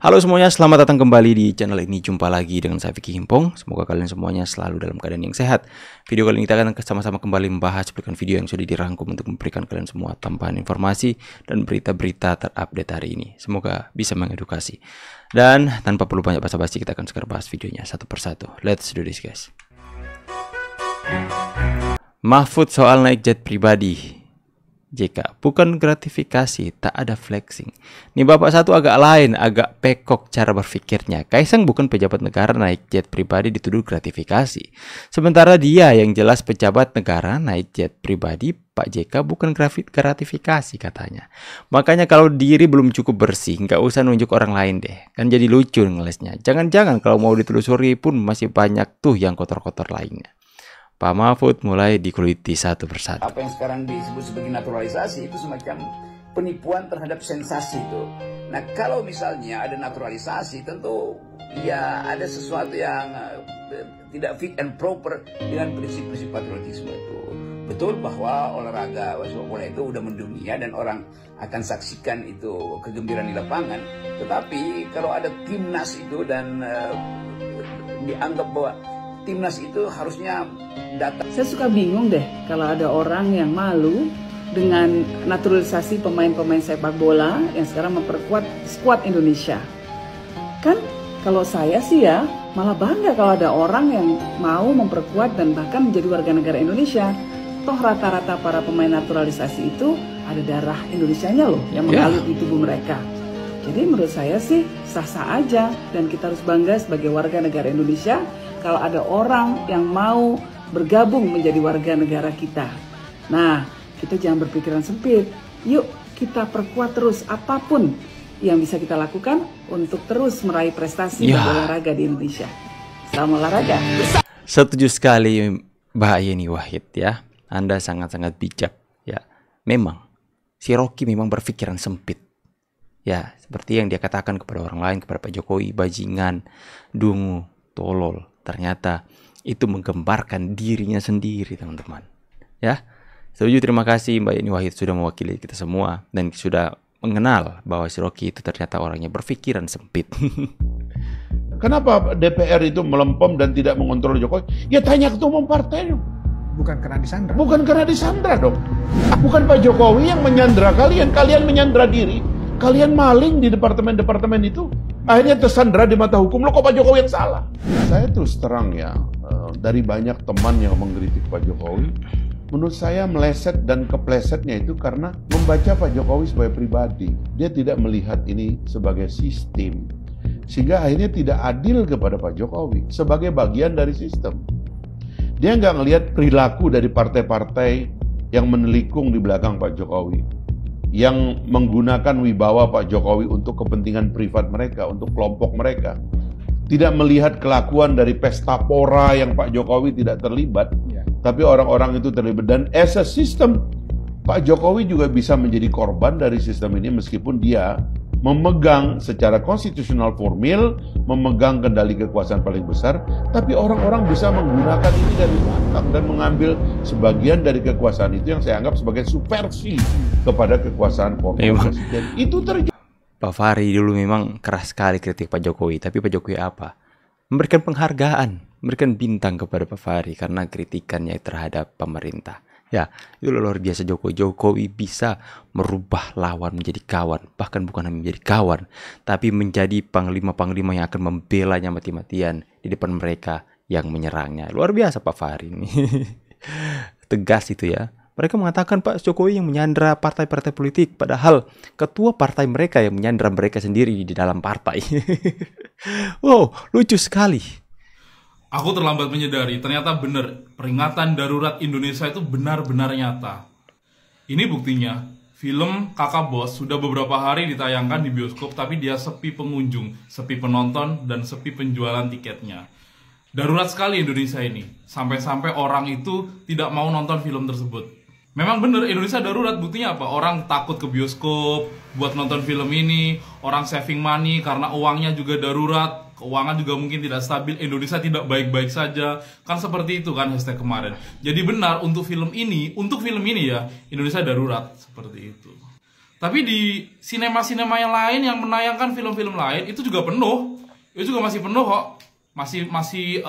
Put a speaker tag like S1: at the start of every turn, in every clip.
S1: Halo semuanya, selamat datang kembali di channel ini. Jumpa lagi dengan saya Vicky Himpong. Semoga kalian semuanya selalu dalam keadaan yang sehat. Video kali ini kita akan sama-sama kembali membahas cuplikan video yang sudah dirangkum untuk memberikan kalian semua tambahan informasi dan berita-berita terupdate hari ini. Semoga bisa mengedukasi. Dan tanpa perlu banyak basa-basi, kita akan segera bahas videonya satu persatu. Let's do this, guys. Mahfud soal naik jet pribadi. JK, bukan gratifikasi, tak ada flexing. Nih bapak satu agak lain, agak pekok cara berpikirnya. Kaisang bukan pejabat negara naik jet pribadi dituduh gratifikasi. Sementara dia yang jelas pejabat negara naik jet pribadi, Pak JK bukan gratifikasi katanya. Makanya kalau diri belum cukup bersih, nggak usah nunjuk orang lain deh. Kan jadi lucu ngelesnya. Jangan-jangan kalau mau ditelusuri pun masih banyak tuh yang kotor-kotor lainnya. Pak Mahfud mulai dikuliti satu persatu.
S2: Apa yang sekarang disebut sebagai naturalisasi itu semacam penipuan terhadap sensasi itu. Nah kalau misalnya ada naturalisasi tentu ya ada sesuatu yang tidak fit and proper dengan prinsip-prinsip patriotisme itu. Betul bahwa olahraga sepak bola itu udah mendunia dan orang akan saksikan itu kegembiraan di lapangan. Tetapi kalau ada timnas itu dan dianggap bahwa timnas itu harusnya datang.
S3: Saya suka bingung deh kalau ada orang yang malu dengan naturalisasi pemain-pemain sepak bola yang sekarang memperkuat skuad Indonesia. Kan kalau saya sih ya malah bangga kalau ada orang yang mau memperkuat dan bahkan menjadi warga negara Indonesia. Toh rata-rata para pemain naturalisasi itu ada darah Indonesianya loh yang mengalir di tubuh mereka. Jadi menurut saya sih sah-sah aja dan kita harus bangga sebagai warga negara Indonesia kalau ada orang yang mau bergabung menjadi warga negara kita. Nah, kita jangan berpikiran sempit. Yuk kita perkuat terus apapun yang bisa kita lakukan untuk terus meraih prestasi olahraga di Indonesia. Salam olahraga.
S1: Setuju sekali Mbak Yeni Wahid ya. Anda sangat-sangat bijak ya. Memang si Rocky memang berpikiran sempit. Ya, seperti yang dia katakan kepada orang lain, kepada Pak Jokowi, bajingan, dungu, tolol. Ternyata itu menggambarkan dirinya sendiri, teman-teman. Ya, setuju. Terima kasih Mbak Yeni Wahid sudah mewakili kita semua dan sudah mengenal bahwa si Rocky itu ternyata orangnya berpikiran sempit.
S4: Kenapa DPR itu melempem dan tidak mengontrol Jokowi? Ya tanya ketua umum partai.
S5: Bukan karena disandra.
S4: Bukan karena disandra dong. Bukan Pak Jokowi yang menyandra kalian. Kalian menyandra diri. Kalian maling di departemen-departemen itu. Akhirnya tersandra di mata hukum. Loh kok Pak Jokowi yang salah? Saya terus terang ya, dari banyak teman yang mengkritik Pak Jokowi, menurut saya meleset dan keplesetnya itu karena membaca Pak Jokowi sebagai pribadi. Dia tidak melihat ini sebagai sistem. Sehingga akhirnya tidak adil kepada Pak Jokowi sebagai bagian dari sistem. Dia nggak ngelihat perilaku dari partai-partai yang menelikung di belakang Pak Jokowi, yang menggunakan wibawa Pak Jokowi untuk kepentingan privat mereka, untuk kelompok mereka. Tidak melihat kelakuan dari pesta pora yang Pak Jokowi tidak terlibat, tapi orang-orang itu terlibat. Dan as a system, Pak Jokowi juga bisa menjadi korban dari sistem ini meskipun dia memegang secara konstitusional formil, memegang kendali kekuasaan paling besar, tapi orang-orang bisa menggunakan ini dari belakang dan mengambil sebagian dari kekuasaan itu yang saya anggap sebagai subversi kepada kekuasaan formal presiden. Itu terjadi.
S1: Pak Fahri dulu memang keras sekali kritik Pak Jokowi, tapi Pak Jokowi apa? Memberikan penghargaan, memberikan bintang kepada Pak Fahri karena kritikannya terhadap pemerintah. Ya, itu luar biasa Jokowi. Jokowi bisa merubah lawan menjadi kawan. Bahkan bukan hanya menjadi kawan, tapi menjadi panglima-panglima yang akan membelanya mati-matian di depan mereka yang menyerangnya. Luar biasa Pak Fahri ini. Tegas itu ya. Mereka mengatakan Pak Jokowi yang menyandra partai-partai politik, padahal ketua partai mereka yang menyandra mereka sendiri di dalam partai. Wow, lucu sekali.
S6: Aku terlambat menyadari, ternyata benar, peringatan darurat Indonesia itu benar-benar nyata. Ini buktinya, film Kakak Bos sudah beberapa hari ditayangkan di bioskop, tapi dia sepi pengunjung, sepi penonton, dan sepi penjualan tiketnya. Darurat sekali Indonesia ini, sampai-sampai orang itu tidak mau nonton film tersebut. Memang benar, Indonesia darurat, buktinya apa? Orang takut ke bioskop buat nonton film ini, orang saving money karena uangnya juga darurat. Keuangan juga mungkin tidak stabil, Indonesia tidak baik-baik saja. Kan seperti itu kan hashtag kemarin. Jadi benar untuk film ini ya, Indonesia darurat seperti itu. Tapi di sinema-sinema yang lain yang menayangkan film-film lain itu juga penuh. Itu juga masih penuh kok. Masih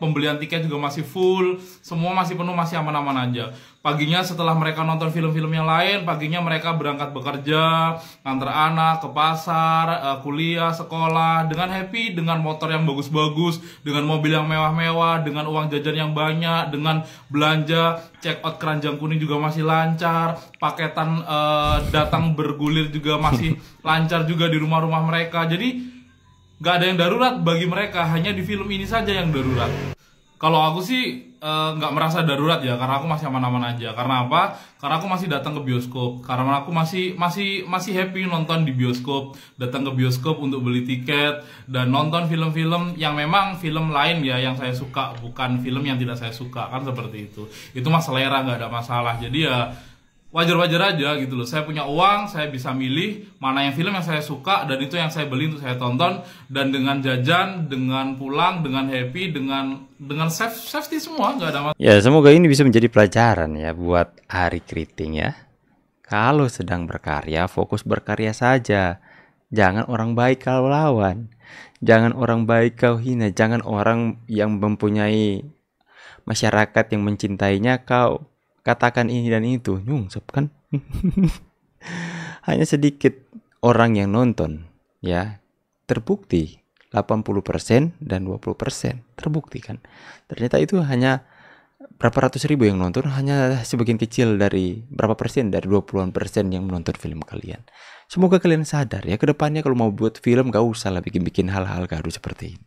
S6: pembelian tiket juga masih full, semua masih penuh, masih aman-aman aja. Paginya setelah mereka nonton film-film yang lain, paginya mereka berangkat bekerja, nganter anak ke pasar, kuliah, sekolah, dengan happy, dengan motor yang bagus-bagus, dengan mobil yang mewah-mewah, dengan uang jajan yang banyak, dengan belanja, check out keranjang kuning juga masih lancar, paketan datang bergulir juga masih lancar juga di rumah-rumah mereka. Jadi gak ada yang darurat bagi mereka, hanya di film ini saja yang darurat. Kalau aku sih nggak merasa darurat ya, karena aku masih aman-aman aja. Karena apa? Karena aku masih datang ke bioskop. Karena aku masih happy nonton di bioskop, datang ke bioskop untuk beli tiket dan nonton film-film yang memang film lain ya yang saya suka, bukan film yang tidak saya suka, kan seperti itu. Itu mah selera, nggak ada masalah. Jadi ya wajar-wajar aja gitu loh. Saya punya uang, saya bisa milih mana yang film yang saya suka dan itu yang saya beli untuk saya tonton, dan dengan jajan, dengan pulang, dengan happy, dengan safety semua, nggak ada masalah.
S1: Ya, semoga ini bisa menjadi pelajaran ya buat Ari Kriting ya. Kalau sedang berkarya, fokus berkarya saja. Jangan orang baik kau lawan. Jangan orang baik kau hina. Jangan orang yang mempunyai masyarakat yang mencintainya kau katakan ini dan itu, nyungsep kan? Hanya sedikit orang yang nonton, ya, terbukti 80% dan 20% terbukti kan? Ternyata itu hanya berapa ratus ribu yang nonton, hanya sebagian kecil dari berapa persen dari 20% yang menonton film kalian. Semoga kalian sadar ya, kedepannya kalau mau buat film gak usah lah bikin hal-hal gaduh seperti ini.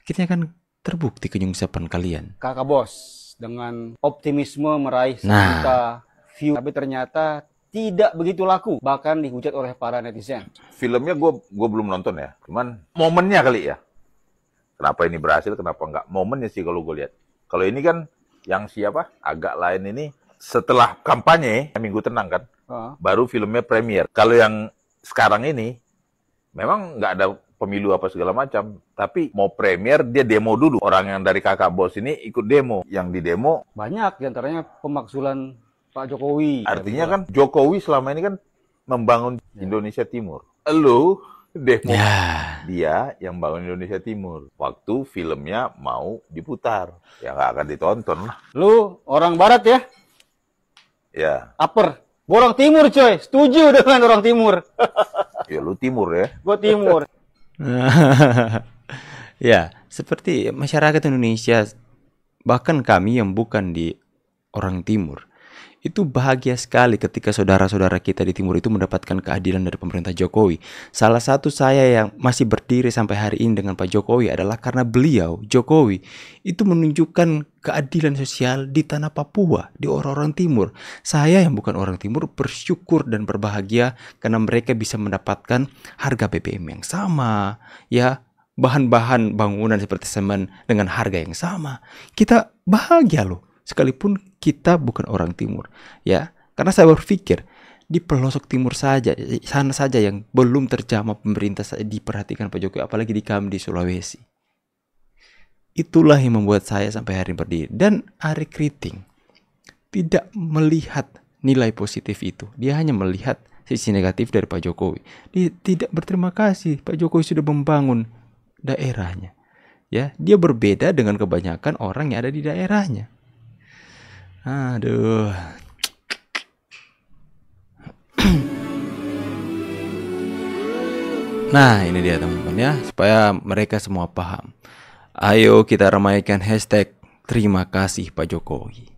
S1: Akhirnya kan terbukti kenyungsapan kalian.
S5: Kakak Bos dengan optimisme meraih 1 juta view, tapi ternyata tidak begitu laku, bahkan dihujat oleh para netizen.
S7: Filmnya gue belum nonton ya, cuman momennya kali ya. Kenapa ini berhasil, kenapa enggak? Momennya sih kalau gue lihat. Kalau ini kan yang siapa agak lain ini setelah kampanye minggu tenang kan, baru filmnya premier. Kalau yang sekarang ini memang nggak ada pemilu apa segala macam, tapi mau premier dia demo dulu. Orang yang dari Kakak Bos ini ikut demo, yang di demo
S5: banyak diantaranya pemakzulan Pak Jokowi.
S7: Artinya kan Jokowi selama ini kan membangun Indonesia Timur. Lu demo dia yang bangun Indonesia Timur. Waktu filmnya mau diputar, ya nggak akan ditonton lah.
S5: Lu orang Barat ya?
S7: Ya.
S5: Aper. Orang Timur coy, setuju dengan orang Timur.
S7: Ya lu Timur ya.
S5: Gue Timur.
S1: Ya, seperti masyarakat Indonesia, bahkan kami yang bukan di orang Timur, itu bahagia sekali ketika saudara-saudara kita di Timur itu mendapatkan keadilan dari pemerintah Jokowi. Salah satu saya yang masih berdiri sampai hari ini dengan Pak Jokowi adalah karena beliau, Jokowi, itu menunjukkan keadilan sosial di tanah Papua, di orang-orang Timur. Saya yang bukan orang Timur bersyukur dan berbahagia karena mereka bisa mendapatkan harga BBM yang sama, ya, bahan-bahan bangunan seperti semen dengan harga yang sama. Kita bahagia loh, sekalipun kita bukan orang Timur, ya. Karena saya berpikir di pelosok timur saja, sana saja yang belum terjamah pemerintah diperhatikan Pak Jokowi, apalagi di kami di Sulawesi. Itulah yang membuat saya sampai hari ini berdiri. Dan Ari Kriting tidak melihat nilai positif itu. Dia hanya melihat sisi negatif dari Pak Jokowi. Dia tidak berterima kasih Pak Jokowi sudah membangun daerahnya. Ya, dia berbeda dengan kebanyakan orang yang ada di daerahnya. Aduh. Nah, ini dia teman-teman ya, supaya mereka semua paham. Ayo kita ramaikan hashtag terima kasih Pak Jokowi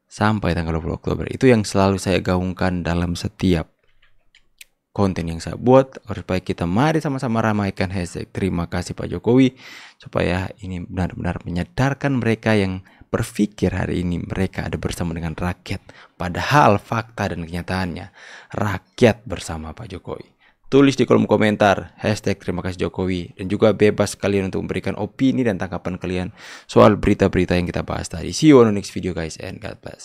S1: sampai tanggal 20 Oktober. Itu yang selalu saya gaungkan dalam setiap konten yang saya buat, supaya kita mari sama-sama ramaikan hashtag terima kasih Pak Jokowi, supaya ini benar-benar menyadarkan mereka yang berpikir hari ini mereka ada bersama dengan rakyat, padahal fakta dan kenyataannya rakyat bersama Pak Jokowi. Tulis di kolom komentar hashtag terima kasih Jokowi, dan juga bebas kalian untuk memberikan opini dan tanggapan kalian soal berita-berita yang kita bahas tadi. See you on the next video guys, and God bless.